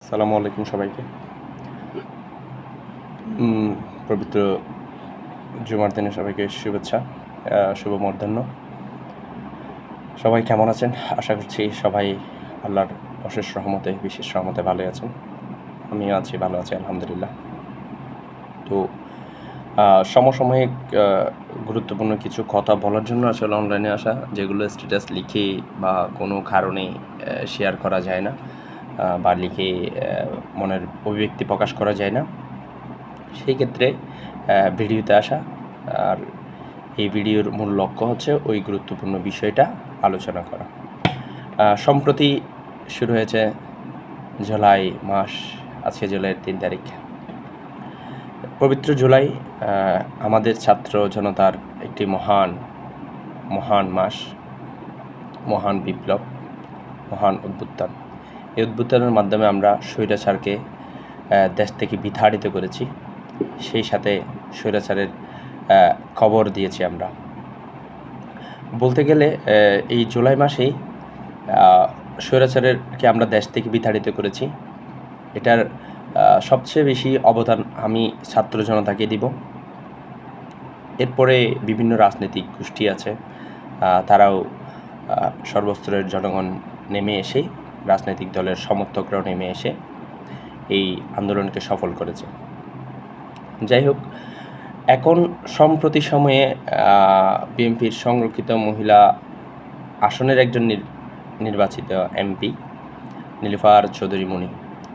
আসসালামু আলাইকুম সবাইকে। পবিত্র জুমার দিনে সবাইকে শুভেচ্ছা, শুভ মধ্যাহ্ন। সবাই কেমন আছেন? আশা করছি সবাই আল্লাহর অশেষ রহমতে, বিশেষ রহমতে ভালোই আছেন। আমিও আছি, ভালো আছি আলহামদুলিল্লাহ। তো সমসাময়িক গুরুত্বপূর্ণ কিছু কথা বলার জন্য আসলে অনলাইনে আসা, যেগুলো স্ট্যাটাস লিখে বা কোনো কারণে শেয়ার করা যায় না বা লিখে মনের অভিব্যক্তি প্রকাশ করা যায় না। সেই ক্ষেত্রে ভিডিওতে আসা, আর এই ভিডিওর মূল লক্ষ্য হচ্ছে ওই গুরুত্বপূর্ণ বিষয়টা আলোচনা করা। সম্প্রতি শুরু হয়েছে জুলাই মাস, আজকে জুলাইয়ের 3 তারিখ। পবিত্র জুলাই আমাদের ছাত্র জনতার একটি মহান মাস, মহান বিপ্লব, মহান অভ্যুত্থান। এই অভ্যুত্থানের মাধ্যমে আমরা স্বৈরাচারকে দেশ থেকে বিতাড়িত করেছি, সেই সাথে স্বৈরাচারের খবর দিয়েছি আমরা। বলতে গেলে এই জুলাই মাসেই স্বৈরাচারকে আমরা দেশ থেকে বিতাড়িত করেছি। এটার সবচেয়ে বেশি অবদান আমি ছাত্র জনতাকে দিব। এরপরে বিভিন্ন রাজনৈতিক গোষ্ঠী আছে, তারাও সর্বস্তরের জনগণ নেমে এসে, রাজনৈতিক দলের সমর্থকরাও নেমে এসে এই আন্দোলনকে সফল করেছে। যাই হোক, এখন সম্প্রতি সময়ে বিএনপির সংরক্ষিত মহিলা আসনের একজন নির্বাচিত এমপি নীলুফার চৌধুরী মনি,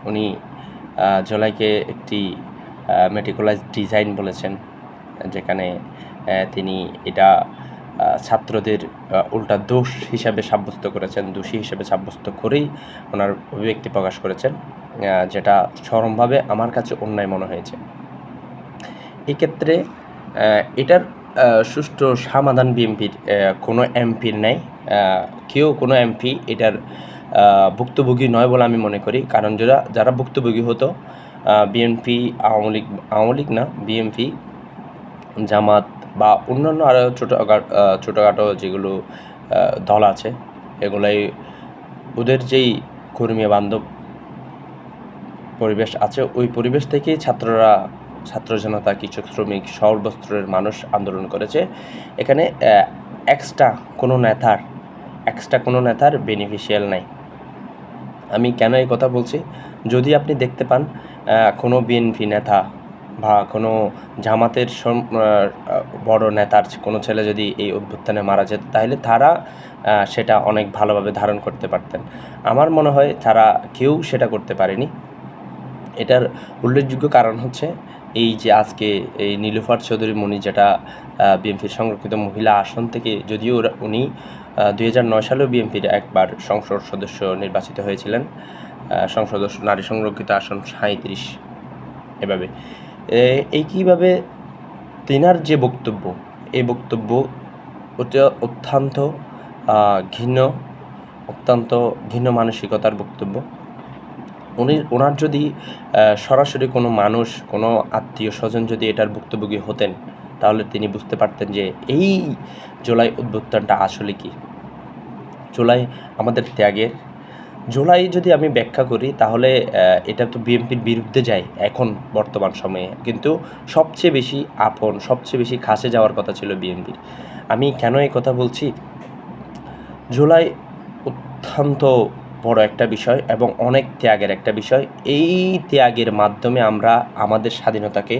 উনি জুলাইকে একটি মেটিকুলাস ডিজাইন বলেছেন, যেখানে তিনি এটা ছাত্রদের উল্টা দোষী হিসাবে সাব্যস্ত করেই ওনার অভিব্যক্তি প্রকাশ করেছেন, যেটা চরমভাবে আমার কাছে অন্যায় মনে হয়েছে। এক্ষেত্রে এটার সুষ্ঠু সমাধান বিএনপির কোনো এমপির নেই, কোনো এমপি এটার ভুক্তভোগী নয় বলে আমি মনে করি। কারণ যারা ভুক্তভোগী হতো বিএনপি, আওয়ামী লীগ না, বিএনপি, জামাত বা অন্যান্য আরও ছোটোখাটো যেগুলো দল আছে, এগুলাই ওদের যেই কর্মী বান্ধব পরিবেশ আছে, ওই পরিবেশ থেকেই ছাত্র জনতা, কৃষক, শ্রমিক, সর্বস্তরের মানুষ আন্দোলন করেছে। এখানে এক্সট্রা কোনো নেতার বেনিফিশিয়াল নাই। আমি কেন এই কথা বলছি? যদি আপনি দেখতে পান কোনো বিএনপি নেতা বা কোনো জামাতের বড় নেতার কোনো ছেলে যদি এই অভ্যুত্থানে মারা যেত, তাহলে তারা সেটা অনেক ভালোভাবে ধারণ করতে পারতেন। আমার মনে হয় তারা কেউ সেটা করতে পারেনি। এটার উল্লেখযোগ্য কারণ হচ্ছে এই যে আজকে এই নীলুফার চৌধুরী মনি, যেটা বিএনপির সংরক্ষিত মহিলা আসন থেকে, যদিও উনি 2009 সালেও বিএনপির একবার সংসদ সদস্য নির্বাচিত হয়েছিলেন, সংসদ নারী সংরক্ষিত আসন 37, এভাবে কীভাবে তিনার যে বক্তব্য, এই বক্তব্য অত্যন্ত ঘৃণ্য মানসিকতার বক্তব্য। ওনার যদি সরাসরি কোনো মানুষ, কোনো আত্মীয় স্বজন যদি এটার ভুক্তভোগী হতেন, তাহলে তিনি বুঝতে পারতেন যে এই জুলাই অভ্যুত্থানটা আসলে কি। জুলাই আমাদের ত্যাগের। জুলাই যদি আমি ব্যাখ্যা করি, তাহলে এটা তো বিএনপির বিরুদ্ধে যায় এখন বর্তমান সময়ে, কিন্তু সবচেয়ে বেশি খাসে যাওয়ার কথা ছিল বিএনপির। আমি কেন এই কথা বলছি? জুলাই অত্যন্ত বড় একটা বিষয় এবং অনেক ত্যাগের একটা বিষয়। এই ত্যাগের মাধ্যমে আমরা আমাদের স্বাধীনতাকে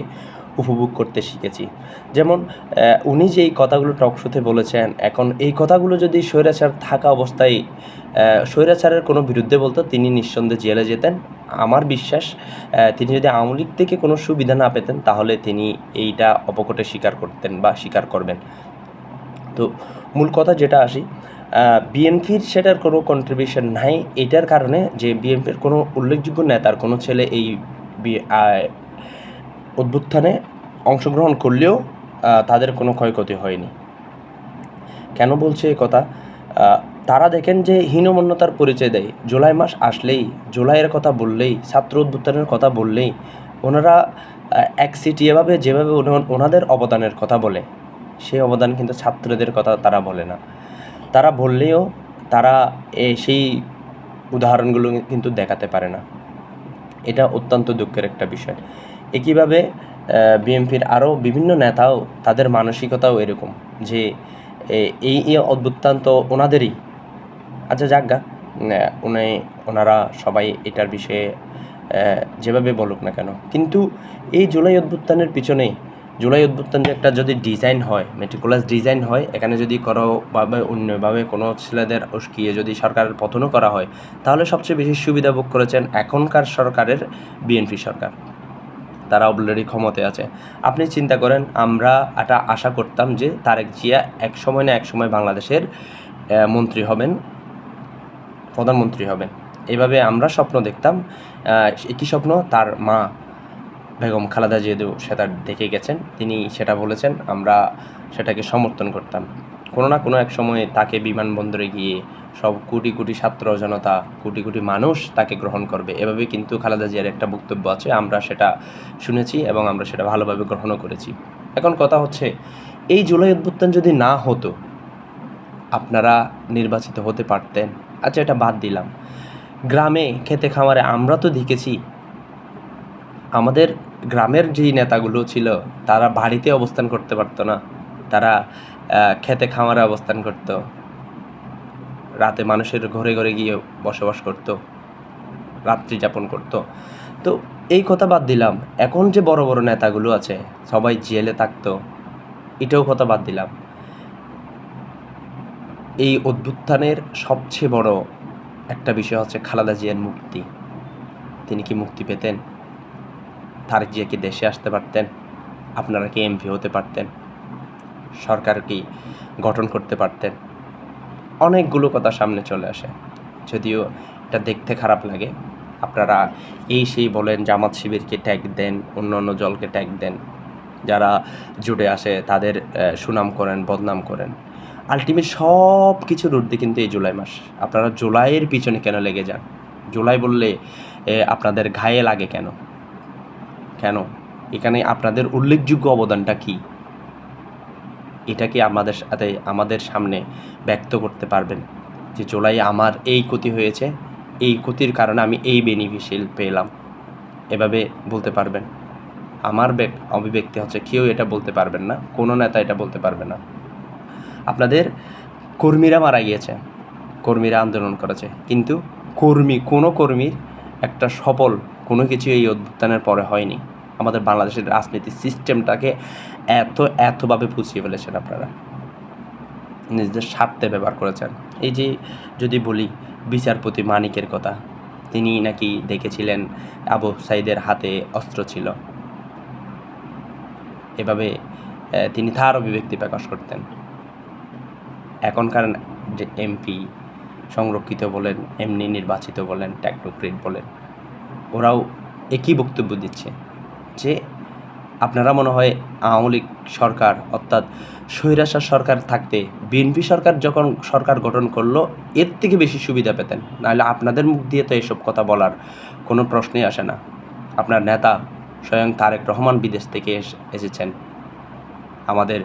উপভোগ করতে শিখেছি। যেমন উনি যে এই কথাগুলো টকশোতে বলেছেন, এখন এই কথাগুলো যদি স্বৈরাচার থাকা অবস্থায় স্বৈরাচারের কোনো বিরুদ্ধে বলতো, তিনি নিঃসন্দেহে জেলে যেতেন। আমার বিশ্বাস তিনি যদি আওয়ামী লীগ থেকে কোনো সুবিধা না পেতেন, তাহলে তিনি এইটা অপকটে স্বীকার করতেন বা স্বীকার করবেন। তো মূল কথা যেটা আসি, বিএনপির সেটার কোনো কন্ট্রিবিউশন নাই, এটার কারণে যে বিএনপির কোনো উল্লেখযোগ্য নেতার কোনো ছেলে এই অভ্যুত্থানে অংশগ্রহণ করলেও তাদের কোনো ক্ষয়ক্ষতি হয়নি। কেন বলছে এই কথা? তারা দেখেন যে হীনমন্যতার পরিচয় দেয়। জুলাই মাস আসলেই, জুলাইয়ের কথা বললেই, ছাত্র অভ্যুত্থানের কথা বললেই ওনারা যেভাবে ওনাদের অবদানের কথা বলে, সেই অবদান কিন্তু ছাত্রদের কথা তারা বলে না। তারা বললেও তারা সেই উদাহরণগুলো কিন্তু দেখাতে পারে না। এটা অত্যন্ত দুঃখের একটা বিষয়। একইভাবে বিএনপির আরও বিভিন্ন নেতাও তাদের মানসিকতাও এরকম যে এই অভ্যুত্থান তো ওনাদেরই। আচ্ছা যাজ্ঞা ওনারা সবাই এটার বিষয়ে যেভাবে বলুক না কেন, কিন্তু এই জুলাই অভ্যুত্থানের পিছনে জুলাই অভ্যুত্থান যে একটা যদি ডিজাইন হয়, মেটিকুলাস ডিজাইন হয়, এখানে যদি কোনোভাবে অন্যভাবে কোনো ছেলেদের উস্কিয়ে যদি সরকারের পতনও করা হয়, তাহলে সবচেয়ে বেশি সুবিধা ভোগ করেছেন এখনকার সরকারের বিএনপি সরকার। তারা অলরেডি ক্ষমতায় আছে। আপনি চিন্তা করেন, আমরা এটা আশা করতাম যে তারেক জিয়া এক সময় না এক সময় বাংলাদেশের মন্ত্রী হবেন, প্রধানমন্ত্রী হবেন। এভাবে আমরা স্বপ্ন দেখতাম। একই স্বপ্ন তার মা বেগম খালেদা জিয়াও সেটা দেখে গেছেন, তিনি সেটা বলেছেন, আমরা সেটাকে সমর্থন করতাম। কোনো না কোনো এক সময়ে তাকে বিমানবন্দরে গিয়ে সব কোটি কোটি ছাত্র জনতা, কোটি কোটি মানুষ তাকে গ্রহণ করবে, এভাবে কিন্তু খালেদা জিয়ার একটা বক্তব্য আছে, আমরা সেটা শুনেছি এবং আমরা সেটা ভালোভাবে গ্রহণও করেছি। এখন কথা হচ্ছে, এই জুলাই অভ্যুত্থান যদি না হতো, আপনারা নির্বাচিত হতে পারতেন। আচ্ছা এটা বাদ দিলাম, গ্রামে খেতে খামারে আমরা তো দেখেছি আমাদের গ্রামের যেই নেতাগুলো ছিল তারা বাড়িতে অবস্থান করতে পারতো না, তারা খেতে খামারে অবস্থান করত, রাতে মানুষের ঘরে ঘরে গিয়ে বসবাস করত, রাত্রি যাপন করত। তো এই কথা বাদ দিলাম, এখন যে বড় বড় নেতাগুলো আছে সবাই জেলে থাকতো, এটাও কথা বাদ দিলাম। এই অভ্যুত্থানের সবচেয়ে বড় একটা বিষয় হচ্ছে খালেদা জিয়ার মুক্তি। তিনি কি মুক্তি পেতেন? তারেক জিয়া কি দেশে আসতে পারতেন? আপনারা কি এমপি হতে পারতেন? সরকার কি গঠন করতে পারতেন? অনেকগুলো কথা সামনে চলে আসে। যদিও এটা দেখতে খারাপ লাগে, আপনারা সেই বলেন জামাত শিবিরকে ট্যাগ দেন, অন্য দলকে ট্যাগ দেন, যারা জুড়ে আসে তাদের সুনাম করেন, বদনাম করেন। আলটিমেট সব কিছুর ঊর্ধ্বে কিন্তু এই জুলাই মাস। আপনারা জুলাইয়ের পিছনে কেন লেগে যান? জুলাই বললে আপনাদের ঘায়ে লাগে কেন? এখানে আপনাদের উল্লেখযোগ্য অবদানটা কি? এটা কি আমাদের সামনে ব্যক্ত করতে পারবেন যে জুলাই আমার এই ক্ষতি হয়েছে, এই ক্ষতির কারণে আমি এই বেনিফিশিয়াল পেলাম, এভাবে বলতে পারবেন? আমার অভিব্যক্তি হচ্ছে কেউ এটা বলতে পারবেন না, কোনো নেতা এটা বলতে পারবে না। আপনাদের কর্মীরা মারা গিয়েছে, কর্মীরা আন্দোলন করেছে, কিন্তু কোনো কর্মীর একটা সফল কোনো কিছু এই অভ্যুত্থানের পরে হয়নি। আমাদের বাংলাদেশের রাজনীতির সিস্টেমটাকে এতভাবে পুষিয়ে ফেলেছেন আপনারা, নিজেদের স্বার্থে ব্যবহার করেছেন। এই যে যদি বলি বিচারপতি মানিকের কথা, তিনি নাকি দেখেছিলেন আবু সাইদের হাতে অস্ত্র ছিল, এভাবে তিনি তার অভিব্যক্তি প্রকাশ করতেন। এখনকার যে এমপি সংরক্ষিত বলেন, এমনি নির্বাচিত বলেন, টেকনোক্রেট বলেন, ওরাও একই বক্তব্য দিচ্ছে যে আপনারা মনে হয় আওয়ামী লীগ সরকার অর্থাৎ স্বৈরাচার সরকার থাকতে বিএনপি সরকার যখন সরকার গঠন করলো এর থেকে বেশি সুবিধা পেতেন, নাহলে আপনাদের মুখ দিয়ে তো এসব কথা বলার কোনো প্রশ্নই আসে না। আপনার নেতা স্বয়ং তারেক রহমান বিদেশ থেকে এসেছেন, আমাদের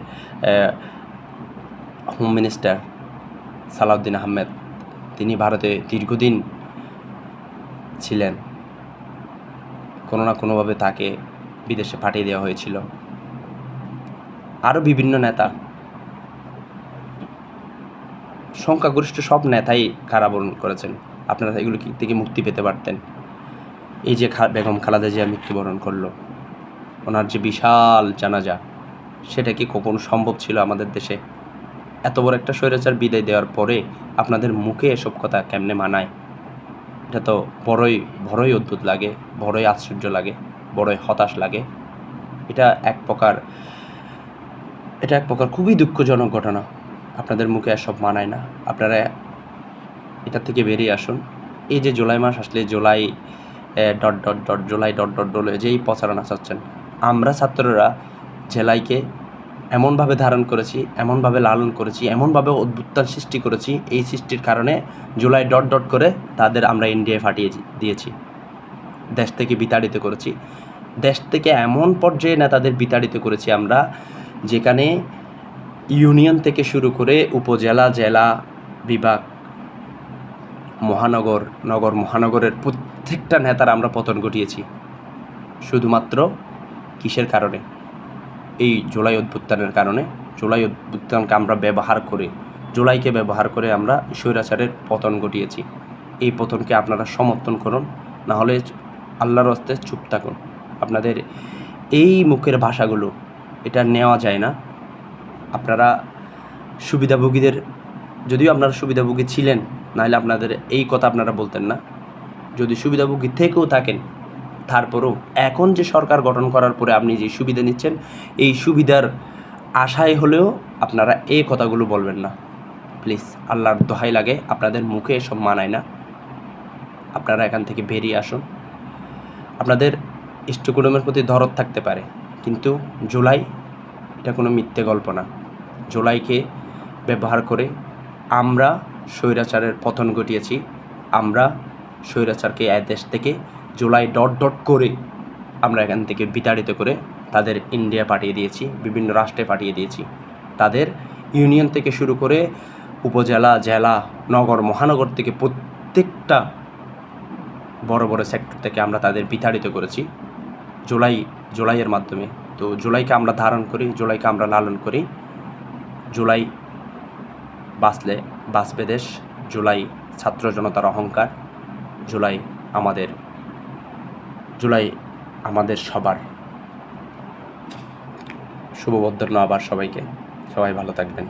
হোম মিনিস্টার সালাউদ্দিন আহমেদ তিনি ভারতে দীর্ঘদিন ছিলেন, কোনো না কোনোভাবে তাকে বিদেশে পাঠিয়ে দেওয়া হয়েছিল। আরও বিভিন্ন নেতা, সংখ্যাগরিষ্ঠ সব নেতাই কারাবরণ করেছেন, আপনারা এগুলো থেকে মুক্তি পেতে পারতেন। এই যে বেগম খালেদা জিয়া মৃত্যুবরণ করলো, ওনার যে বিশাল জানাজা, সেটা কি কখনো সম্ভব ছিল আমাদের দেশে? এত বড় একটা স্বৈরাচার বিদায় দেওয়ার পরে আপনাদের মুখে এসব কথা কেমনে মানায়? এটা তো বড়ই অদ্ভুত লাগে, বড়ই আশ্চর্য লাগে, বড়ই হতাশ লাগে। এটা এক প্রকার খুবই দুঃখজনক ঘটনা। আপনাদের মুখে এসব মানায় না, আপনারা এটা থেকে বেরিয়ে আসুন। এই যে জুলাই মাস আসলে জুলাই যেই প্রচারণা চাচ্ছেন, আমরা ছাত্ররা জেলাইকে এমনভাবে ধারণ করেছি, এমনভাবে লালন করেছি, এমনভাবে অভ্যুত্থান সৃষ্টি করেছি, এই সৃষ্টির কারণে জুলাই করে তাদের আমরা ইন্ডিয়ায় ফাটিয়ে দিয়েছি, দেশ থেকে বিতাড়িত করেছি। দেশ থেকে এমন পর্যায়ে নেতাদের বিতাড়িত করেছি আমরা, যেখানে ইউনিয়ন থেকে শুরু করে উপজেলা, জেলা, বিভাগ, মহানগরের প্রত্যেকটা নেতার আমরা পতন ঘটিয়েছি শুধুমাত্র কিসের কারণে? এই জুলাই অভ্যুত্থানের কারণে। জুলাই অভ্যুত্থানকে আমরা জুলাইকে ব্যবহার করে আমরা স্বৈরাচারের পতন ঘটিয়েছি। এই পতনকে আপনারা সমর্থন করুন, না হলে আল্লাহর হস্তে চুপ থাকুন। আপনাদের এই মুখের ভাষাগুলো এটা নেওয়া যায় না। আপনারা সুবিধাভোগীদের, যদিও আপনারা সুবিধাভোগী ছিলেন, নাহলে আপনাদের এই কথা আপনারা বলতেন না। যদি সুবিধাভোগী থেকেও থাকেন, তারপরেও এখন যে সরকার গঠন করার পরে আপনি যে সুবিধা নিচ্ছেন, এই সুবিধার আশায় হলেও আপনারা এই কথাগুলো বলবেন না। প্লিজ, আল্লাহর দোহাই লাগে, আপনাদের মুখে এসব মানায় না। আপনারা এখান থেকে বেরিয়ে আসুন। আপনাদের ইষ্টকুটুমের প্রতি দরদ থাকতে পারে, কিন্তু জুলাই এটা কোনো মিথ্যে গল্প না। জুলাইকে ব্যবহার করে আমরা স্বৈরাচারের পতন ঘটিয়েছি। আমরা স্বৈরাচারকে এই দেশ থেকে জুলাই করে আমরা এখান থেকে বিতাড়িত করে তাদের ইন্ডিয়া পাঠিয়ে দিয়েছি, বিভিন্ন রাষ্ট্রে পাঠিয়ে দিয়েছি। তাদের ইউনিয়ন থেকে শুরু করে উপজেলা, জেলা, নগর, মহানগর থেকে প্রত্যেকটা বড় বড় সেক্টর থেকে আমরা তাদের বিতাড়িত করেছি জুলাইয়ের মাধ্যমে। তো জুলাইকে আমরা ধারণ করি, জুলাইকে আমরা লালন করি। জুলাই বাঁচবে দেশ। জুলাই ছাত্র জনতার অহংকার। জুলাই আমাদের সবার। শুভবদ্ধ আবার সবাইকে। সবাই ভালো থাকবেন।